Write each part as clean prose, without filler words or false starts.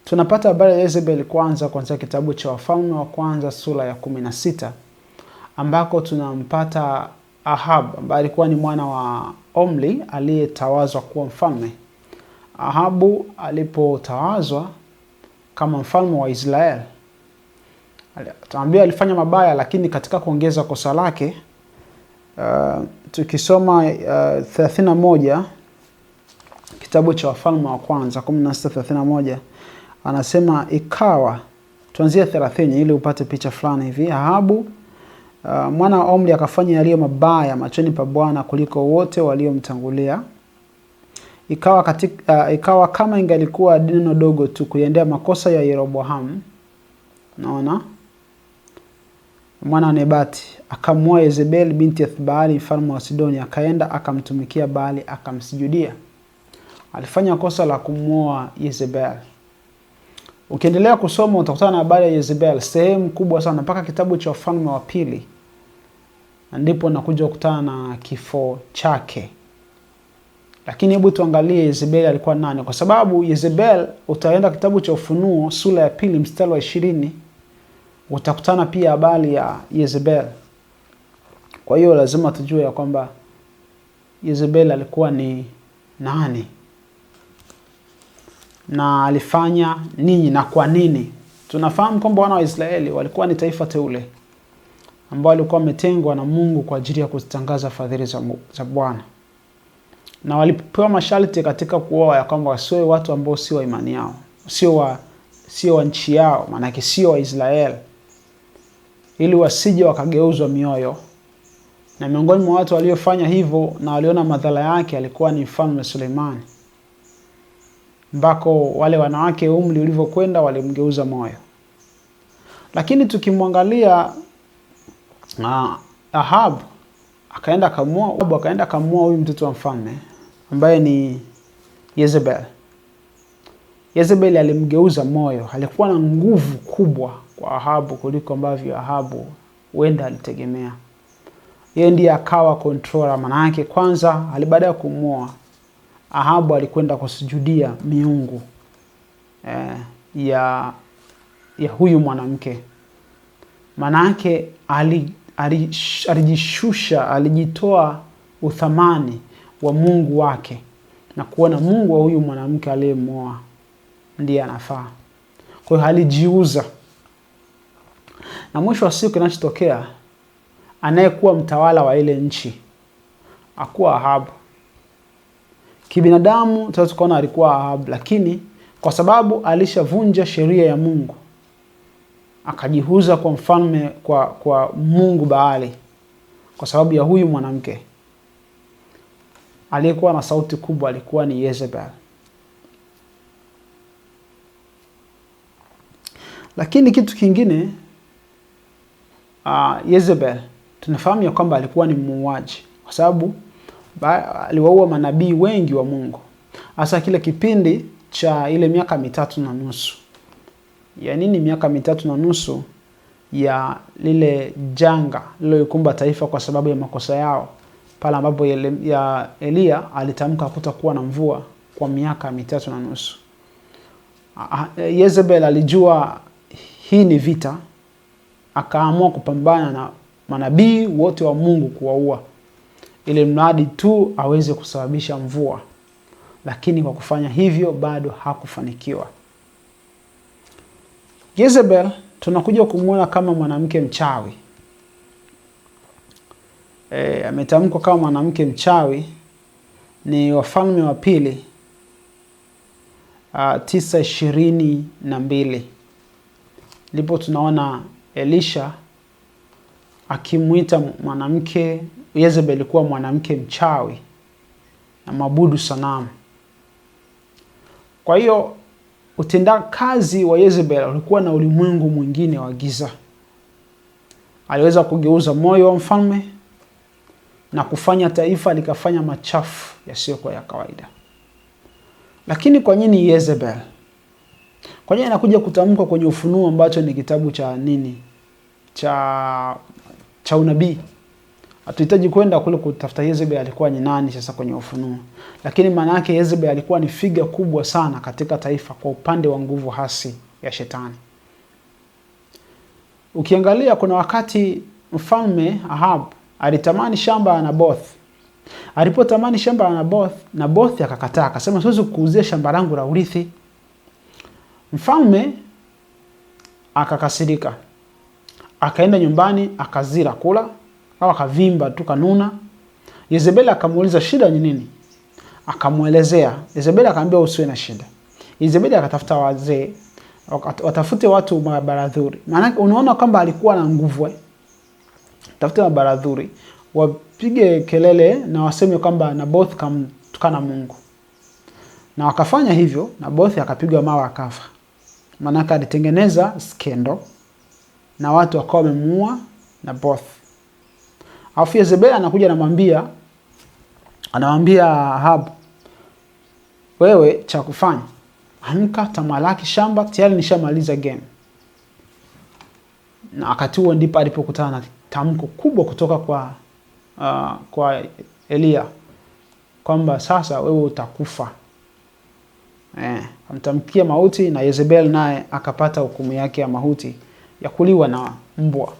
Tunapata habari ya Yezebel kwanza kuanzia kitabu cha Wafalme wa Kwanza sura ya 16, ambako tunampata Ahab ambaye alikuwa ni mwana wa Omri aliyetawazwa kuwa mfalme. Ahabu alipotawazwa kama mfalme wa Israeli, tunaambiwa alifanya mabaya, lakini katika kuongeza kosa lake, tukisoma 31 kitabu cha Wafalme wa Kwanza 16:31, anasema ikawa, tuanzie 30 ili upate picha fulani hivi. Ahabu mwana wa Omri akafanya yaliyo mabaya machoni pa Bwana kuliko wote waliomtangulia. Ikawa kama ingalikuwa neno dogo tu kuendea makosa ya Yeroboamu, naona mwana wa Nebati, akamwoa Yezebeli binti Ethbaali mfalme wa Sidoni, akaenda akamtumikia Baali akamsujudia. Alifanya kosa la kumwoa Yezebeli. Ukiendelea kusoma utakutana na habari ya Yezebeli sehemu kubwa sana mpaka kitabu cha Wafalme wa Pili, ndipo nakuja kukutana na kifo chake. Lakini hebu tuangalie Yezebeli alikuwa nani, kwa sababu Yezebeli, utaenda kitabu cha Ufunuo sura ya 2 mstari wa 20, utakutana pia habari ya Yezebeli. Kwa hiyo lazima tujue ya kwamba Yezebeli alikuwa ni nani na alifanya nini na kwa nini. Tunafahamu kwamba wana wa Israeli walikuwa ni taifa teule ambao walikuwa wametengwa na Mungu kwa ajili ya kuzitangaza fadhili za Bwana, na walipewa masharti katika kuoa ya kwamba wasiwe watu ambao sio wa imani yao, sio wa nchi yao, maana yake sio wa Israeli, ili wasije wakageuzwa mioyo. Na miongoni mwa watu waliofanya hivyo na waliona madhara yake alikuwa ni Mfalme Suleimani, ambako wale wanawake umri ulivyokwenda walimgeuza moyo. Lakini tukimwangalia Ahab akaenda kamua huyu mtoto wa mfalme ambaye ni Yezebel. Yezebel alimgeuza moyo. Alikuwa na nguvu kubwa kwa Ahabu kuliko ambavyo Ahabu huenda alitegemea. Yeye ndiye akawa controller, maana yake kwanza baada ya kumwoa Ahabu alikwenda kusujudia miungu ya huyu mwanamke. Maana yake alijishusha, alijitoa uthamani wa Mungu wake na kuona Mungu wa huyu mwanamke aliyemwoa ndiye anafaa. Kwa hiyo alijiuza. Na mwisho wa siku kinachotokea, anayekuwa mtawala wa ile nchi akuwa Ahabu. Kibinadamu tukaona alikuwa Ahabu, lakini kwa sababu alishavunja sheria ya Mungu, akajihuza kwa mfalme kwa Mungu Baali kwa sababu ya huyu mwanamke. Aliyekuwa na sauti kubwa alikuwa ni Yezebel. Lakini kitu kingine, Yezebel tunafahamu ya kwamba alikuwa ni muuaji, kwa sababu aliwaua manabii wengi wa Mungu, hasa kile kipindi cha ile miaka 3.5. Ya nini miaka 3.5? Ya lile janga liloikumba taifa kwa sababu ya makosa yao, pale ambapo ya Elia alitamka kutakuwa na mvua kwa miaka 3.5. Yezebel alijua hii ni vita, akaamua kupambana na manabii wote wa Mungu, kuwaua, ili mradi tu aweze kusababisha mvua. Lakini kwa kufanya hivyo bado hakufanikiwa. Yezebel tunakuja kumuona kama mwanamke mchawi. Ametamkwa kama mwanamke mchawi ni Wafalme wa Pili 9:22. Ndipo tunaona Elisha akimuita mwanamke Yezebel kuwa mwanamke mchawi na mabudu sanamu. Kwa hiyo utendakazi wa Yezebel ulikuwa na ulimwengu mwingine wa giza. Aliweza kugeuza moyo wa mfalme na kufanya taifa likafanya machafu yasiyokuwa ya kawaida. Lakini kwa nini Yezebel? Kwa nini anakuja kutamkwa kwenye Ufunuo ambacho ni kitabu cha nini? Cha unabii. Hatuhitaji kwenda kule kutafuta Yezebel alikuwa ni nani sasa kwenye Ufunuo. Lakini maana yake Yezebel alikuwa ni figa kubwa sana katika taifa kwa upande wa nguvu hasi ya shetani. Ukiangalia kuna wakati mfalme Ahab alitamani shamba la Naboth. Alipotamani shamba la Naboth akakataa, akasema siwezi kukuuzia shamba langu la urithi. Mfalme akakasirika. Akaenda nyumbani akazira kula au akavimba tu kanuna. Yezebeli akamuuliza shida ni nini? Akamuelezea. Yezebeli akamwambia usiwe na shida. Yezebeli akatafuta wazee, watafute watu mabaradhuri. Maana unaona kwamba alikuwa na nguvu. Tafute mabaradhuri, wapige kelele na waseme kwamba Naboth kamtukana Mungu. Na wakafanya hivyo, Naboth akapigwa mawe akafa. Maana alitengeneza skendo na watu wakawa wamemuua Naboth. Alafu Yezebeli anakuja anamwambia Ahab, wewe cha kufanya, amka tamalaki shamba, tayari nishamaliza game. Na wakati huo ndipo alipokutana na tamko kubwa kutoka kwa Elia kwamba sasa wewe utakufa. Amtamkia mauti, na Yezebeli naye akapata hukumu yake ya mauti ya kuliwa na mbwa.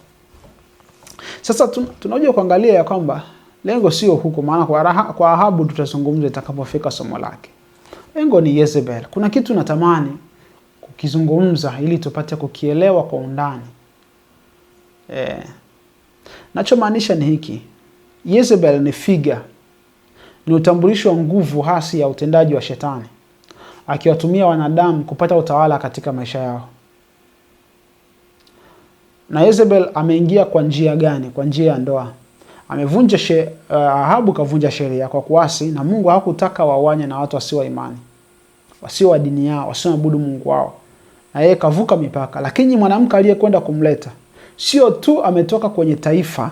Sasa tunajua kuangalia ya kwamba lengo sio huko, maana kwa Ahabu tutazungumza itakapofika somo lake. Lengo ni Yezebeli. Kuna kitu natamani kukizungumza ili tupate kukielewa kwa undani. Nachomaanisha ni hiki. Yezebeli ni figa, ni utambulisho wa nguvu hasi ya utendaji wa shetani, akiwatumia wanadamu kupata utawala katika maisha yao. Na Yezebeli ameingia kwa njia gani? Kwa njia ya ndoa. Amevunja Ahabu kavunja sheria kwa kuasi, na Mungu hakutaka wawanye na watu wasio wa imani, wasio wa dini yao, wasio waabudu Mungu wao. Na yeye kavuka mipaka. Lakini mwanamke aliyekwenda kumleta sio tu ametoka kwenye taifa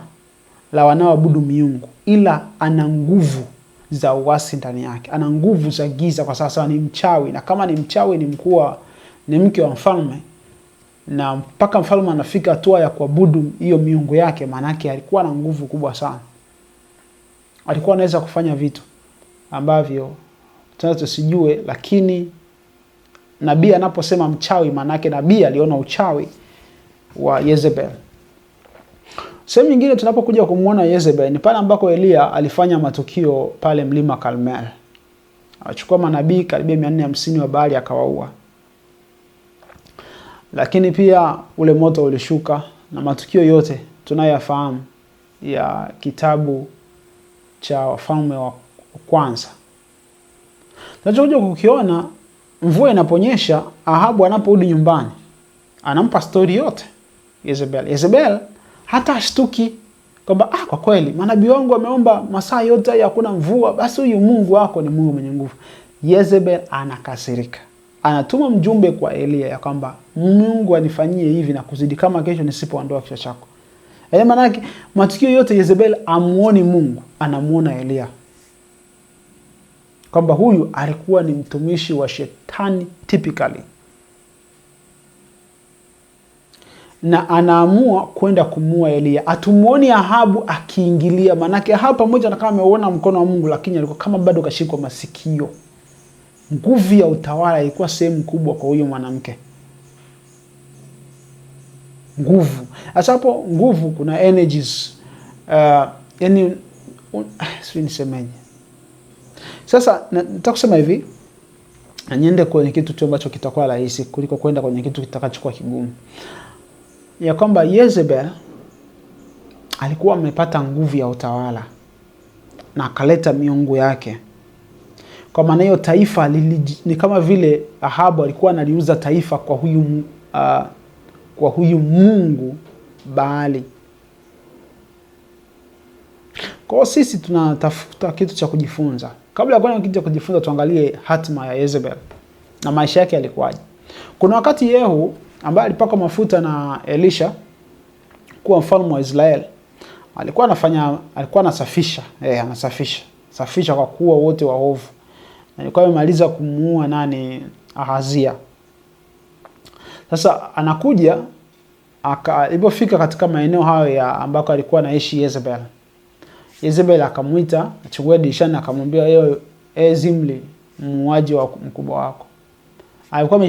la wanaoabudu miungu, ila ana nguvu za uasi ndani yake. Ana nguvu za giza kwa sasa, ni mchawi, na kama ni mchawi ni mke wa mfalme, na mpaka mfalme anafika hatua ya kuabudu hiyo miungu yake. Maana yake alikuwa na nguvu kubwa sana. Alikuwa anaweza kufanya vitu ambavyo tusijue, lakini nabii anaposema mchawi, maana yake nabii aliona uchawi wa Yezebeli. Sehemu nyingine tunapokuja kumuona Yezebeli ni pale ambako Elia alifanya matukio pale mlima Karmel. Achukua manabii karibia 450 wa Baali akawaua. Lakini pia ule moto ulishuka, na matukio yote tunayofahamu ya kitabu cha Wafalme wa kwanza. Tunachokuja kukiona, mvua inaponyesha, Ahabu anaporudi nyumbani anampa story yote Yezebeli. Yezebeli hata ashtuki kwamba kwa kweli manabii wangu wameomba masaa yote hakuna mvua, basi huyu Mungu wako ni Mungu mwenye nguvu. Yezebeli anakasirika. Anatuma mjumbe kwa Elia ya kwamba Mungu anifanyie hivi na kuzidi kama kesho nisipoondoa kichwa chako. Maana yake matukio yote Yezebeli amuoni Mungu, anamuona Elia. Kwamba huyu alikuwa ni mtumishi wa shetani typically. Na anaamua kwenda kumuua Elia. Atumuoni Ahabu akiingilia, manake Ahabu pamoja na kama ameona mkono wa Mungu, lakini alikuwa kama bado kashikwa masikio. Nguvu ya utawala ilikuwa sehemu kubwa kwa huyo mwanamke. Nguvu. Hasa hapo nguvu kuna energies. Sio nisemeje. Sasa nataka kusema hivi, niende kwenye kitu tu ambacho kitakuwa rahisi kuliko kwenda kwenye kitu kitakachokuwa kigumu. Ya kwamba Yezebel alikuwa amepata nguvu ya utawala na akaleta miungu yake. Kwa maana hiyo taifa ni kama vile Ahabu alikuwa analiuza taifa kwa huyu mungu Baali. Kwa sisi tunatafuta kitu cha kujifunza. Kabla ya kuona kitu cha kujifunza, tuangalie hatima ya Yezebel na maisha yake yalikuwaje. Kuna wakati Yehu ambaye alipaka mafuta na Elisha kuwa mfalme wa Israeli, alikuwa anasafisha kwa kuwa wote waovu. Alikuwa amemaliza kumuua Ahazia. Sasa anakuja alipofika katika maeneo hayo ya ambako alikuwa anaishi Yezebel, Yezebeli akamuita achukue dirishani, akamwambia Zimri, muuaji wa mkubwa wako. Alikuwa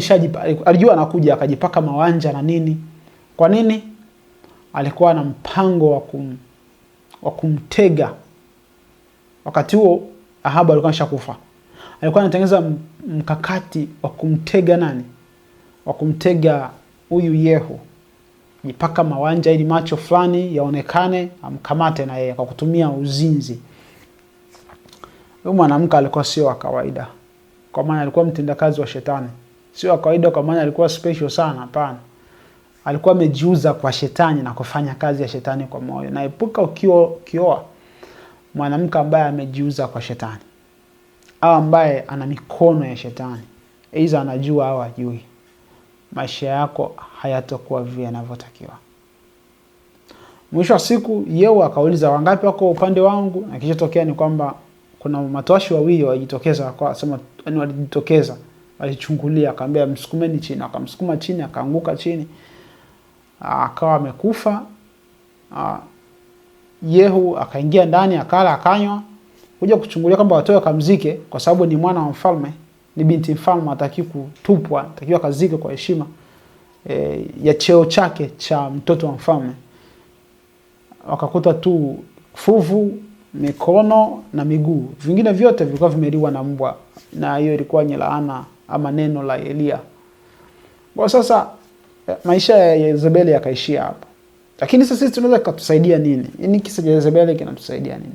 alijua anakuja, akajipaka mawanja na nini. Kwa nini? Alikuwa na mpango wa kumtega. Wakati huo Ahabu alikuwa ameshakufa. Alikuwa anatengeneza mkakati wa kumtega nani? Wa kumtega huyu Yehu. Jipaka mawanja ili macho fulani yaonekane, amkamate na yeye kwa kutumia uzinzi. Huyu mwanamke alikuwa sio wa kawaida, kwa maana alikuwa mtendakazi wa shetani. Sio wa kawaida kwa maana alikuwa special sana, hapana. Alikuwa amejiuza kwa shetani na kufanya kazi ya shetani kwa moyo. Na epuka ukioa mwanamke ambaye amejiuza kwa shetani, au ambaye ana mikono ya shetani. Aidha anajua au hajui, maisha yako hayatakuwa vile yanavyotakiwa. Mwisho wa siku Yehu akauliza, wangapi wako upande wangu? Na kisha tokea ni kwamba kuna matoashi wawili walijitokeza, akasema walijitokeza, walichungulia, akamwambia msukumeni chini, akamsukuma chini, akaanguka chini, akawa amekufa. Yehu akaingia ndani, akala akanywa, kuja kuchungulia kwamba watoe kamzike, kwa sababu ni mwana wa mfalme, ni binti mfalme, hataki kutupwa, atakiwa kazike kwa heshima ya cheo chake cha mtoto wa mfalme. Wakakuta tu fuvu, mikono na miguu, vingine vyote vilikuwa vimeliwa na mbwa, na hiyo ilikuwa ni laana ama neno la Elia. Kwa sasa maisha ya Yezebeli yakaishia hapo. Lakini sasa sisi tunaweza kutusaidia nini? Ni kisa cha Yezebeli kinatusaidia nini?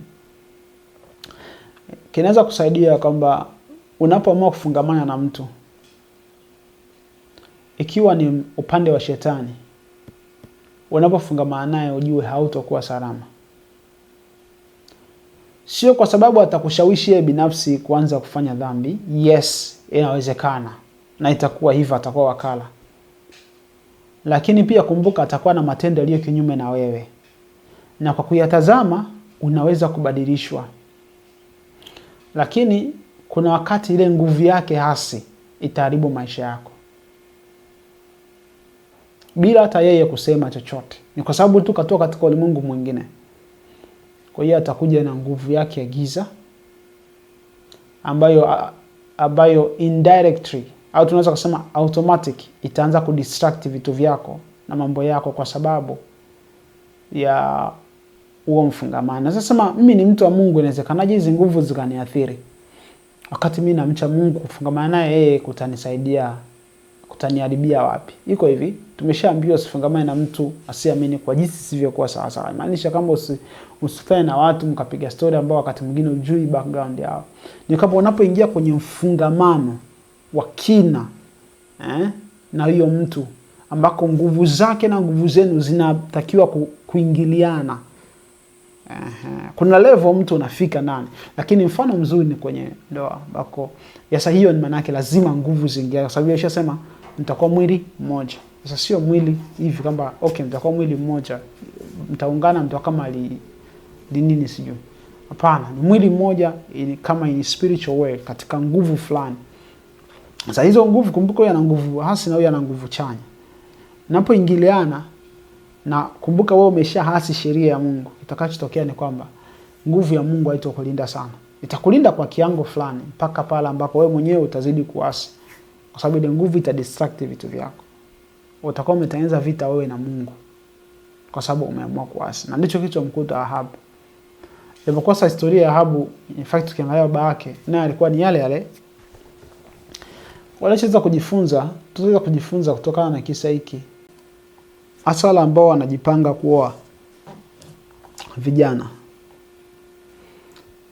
Kinaweza kusaidia kwamba unapoamua kufungamana na mtu, ikiwa ni upande wa shetani, unapofungamana naye ujue hautakuwa salama. Sio kwa sababu atakushawishi yeye binafsi kuanza kufanya dhambi. Yes, inawezekana. Na itakuwa hivyo, atakuwa wakala. Lakini pia kumbuka, atakuwa na matendo yaliyo kinyume na wewe. Na kwa kuyatazama unaweza kubadilishwa. Lakini kuna wakati ile nguvu yake hasi itaharibu maisha yako, bila hata yeye kusema chochote. Ni kwa sababu tu katoka katika ulimwengu mwingine. Kwa hiyo atakuja na nguvu yake ya giza ambayo indirectly, au tunaweza kusema automatic, itaanza kudistract vitu vyako na mambo yako kwa sababu ya huo mfungamano. Sasa sema mimi ni mtu wa Mungu, inawezekanaje hizo nguvu zikaniathiri? Wakati mimi namcha Mungu, kufungamana naye yeye kutanisaidia, kutaniharibia wapi? Iko hivi, tumeshaambiwa usifungamane na mtu asiamini kwa jinsi sivyokuwa sawa sawa. Maanisha kama usifanye na watu mkapiga story ambao wakati mwingine hujui background yao. Ni kama unapoingia kwenye mfungamano wa kina na hiyo mtu ambako nguvu zake na nguvu zenu zinatakiwa kuingiliana. Kuna level mtu unafika nani. Lakini mfano mzuri ni kwenye ndoa ambako yasa hiyo ni maana yake lazima nguvu zingia, kwa sababu yashasema mtakuwa mwili mmoja. Sasa sio mwili hivi kwamba okay mtakuwa mwili mmoja, mtaungana mtakuwa kama nini sijui. Hapana, ni mwili mmoja kama in spiritual way, katika nguvu fulani. Sasa hizo nguvu, kumbuka huyu ana nguvu hasi na huyu ana nguvu chanya. Napoingiliana, na kumbuka wewe umeshahasi sheria ya Mungu, itakachotokea ni kwamba nguvu ya Mungu haitakulinda sana. Itakulinda kwa kiwango fulani mpaka pale ambapo wewe mwenyewe utazidi kuasi, kwa sababu ile nguvu itadistract vitu vyako. Utakuwa umetengeneza vita wewe na Mungu kwa sababu umeamua kuasi. Na ndicho kitu mkuta Ahabu. Ilipokuwa historia ya Ahabu, in fact tukiangalia baba yake, naye alikuwa ni yale wanachoweza kujifunza kutokana na kisa hiki. Asala ambao wanajipanga kuoa vijana,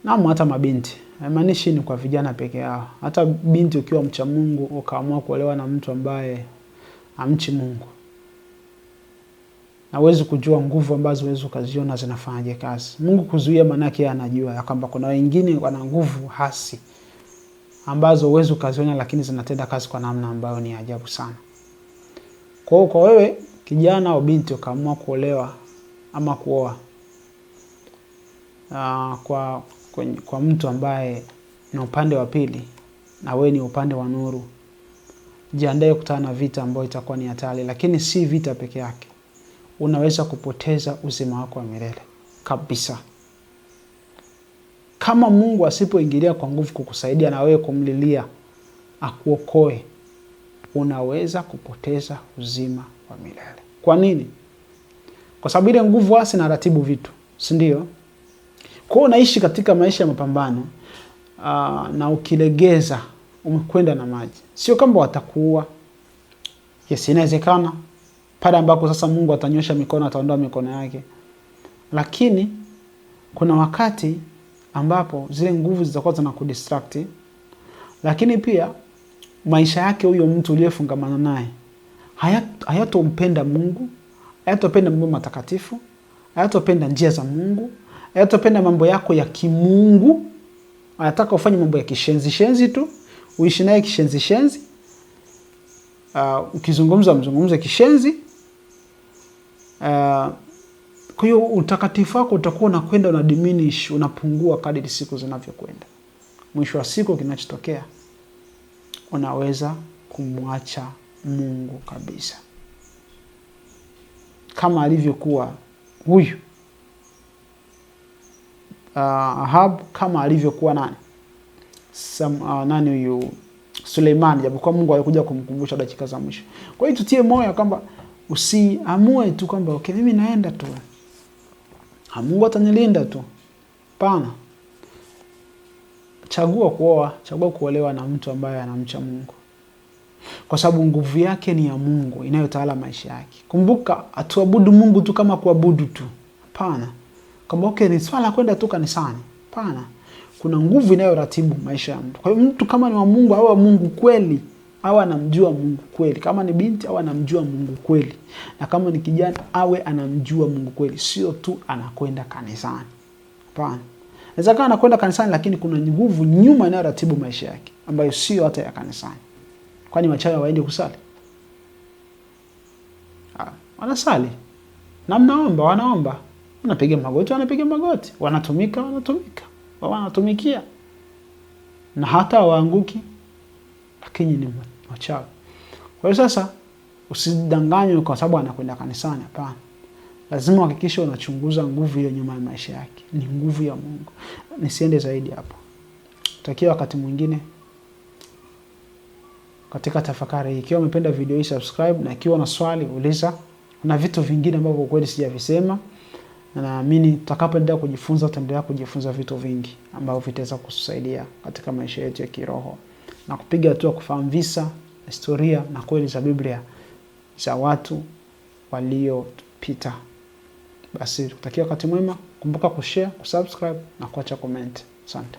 na hata mabinti. Haimaanishi ni kwa vijana peke yao. Hata binti ukiwa mcha Mungu ukaamua kuolewa na mtu ambaye hamchi Mungu, na uwezi kujua nguvu ambazo uwezi ukaziona zinafanyaje kazi. Mungu kuzuia maana yake anajua ya kwamba kuna wengine wana nguvu hasi ambazo uwezi ukaziona, lakini zinatenda kazi kwa namna ambayo ni ajabu sana. Kwa wewe kijana au binti ukaamua kuolewa ama kuoa kwa mtu ambaye ni upande wa pili na wewe ni upande wa nuru, jiandae kukutana na vita ambayo itakuwa ni hatari. Lakini si vita peke yake, unaweza kupoteza uzima wako wa milele kabisa. Kama Mungu asipoingilia kwa nguvu kukusaidia na wewe kumlilia akuokoe, unaweza kupoteza uzima wa milele. Kwa nini? Kwa sababu ile nguvu hasi na ratibu vitu, si ndio? Kwa hiyo unaishi katika maisha ya mapambano, na ukilegeza umekwenda na maji. Sio kwamba watakuua. Yes, inawezekana pale ambako sasa Mungu atanyosha mikono, ataondoa mikono yake. Lakini kuna wakati ambapo zile nguvu zitakuwa zinakudistract, lakini pia maisha yake huyo mtu uliyefungamana naye hayatompenda Mungu, hayatopenda mambo matakatifu, hayatopenda njia za Mungu, hayatopenda mambo yako ya kimungu. Anataka ufanye mambo ya kishenzi tu, uishi naye kishenzi. Ukizungumza mzungumze kishenzi. Kwa hiyo utakatifu wako utakuwa unakwenda una diminish, unapungua kadri siku zinavyokwenda. Mwisho wa siku kinachotokea, unaweza kumwacha Mungu kabisa. Kama alivyokuwa huyu Ahab, kama alivyokuwa nani huyu Suleiman, japokuwa Mungu alikuja kumkumbusha dakika za mwisho. Kwa hiyo tutie moyo kwamba usiamue tu kwamba okay, mimi naenda tu, Mungu atanilinda tu. Hapana. Chagua kuoa, chagua kuolewa na mtu ambaye anamcha Mungu. Kwa sababu nguvu yake ni ya Mungu inayotawala maisha yake. Kumbuka, atuabudu Mungu tu kama kuabudu tu. Hapana. Kama okay, ni swala kwenda tu kanisani. Hapana. Kuna nguvu inayoratibu maisha ya mtu. Kwa hiyo mtu kama ni wa Mungu, awe wa Mungu kweli, awe anamjua Mungu kweli. Kama ni binti, awe anamjua Mungu kweli. Na kama ni kijana, awe anamjua Mungu kweli. Sio tu anakwenda kanisani. Hapana. Inaweza kuwa anakwenda kanisani lakini kuna nguvu nyuma inayoratibu maisha yake ambayo sio hata ya kanisani. Kwani wachawi waende kusali? Wanasali. Na mnaomba, wanaomba. Wanapiga magoti, wanapiga magoti. Wanatumika, wanatumika. Wanatumikia. Na hata waanguki, lakini ni wachawi. Kwa hiyo sasa usidanganywe kwa sababu anakwenda kanisani. Hapana. Lazima uhakikishe unachunguza nguvu ile nyuma ya maisha yake. Ni nguvu ya Mungu. Nisiende zaidi hapo. Tutakia wakati mwingine katika tafakari hii. Ikiwa umependa video hii, subscribe, na ikiwa na swali uliza. Kuna vitu vingine ambavyo kweli sijavisema, na naamini tutakapoendelea kujifunza tutaendelea kujifunza vitu vingi ambavyo vitaweza kutusaidia katika maisha yetu ya kiroho na kupiga hatua kufahamu visa, historia na kweli za Biblia za watu waliopita. Basi tutakia wakati mwema. Kumbuka kushare, kusubscribe na kuacha comment. Asante.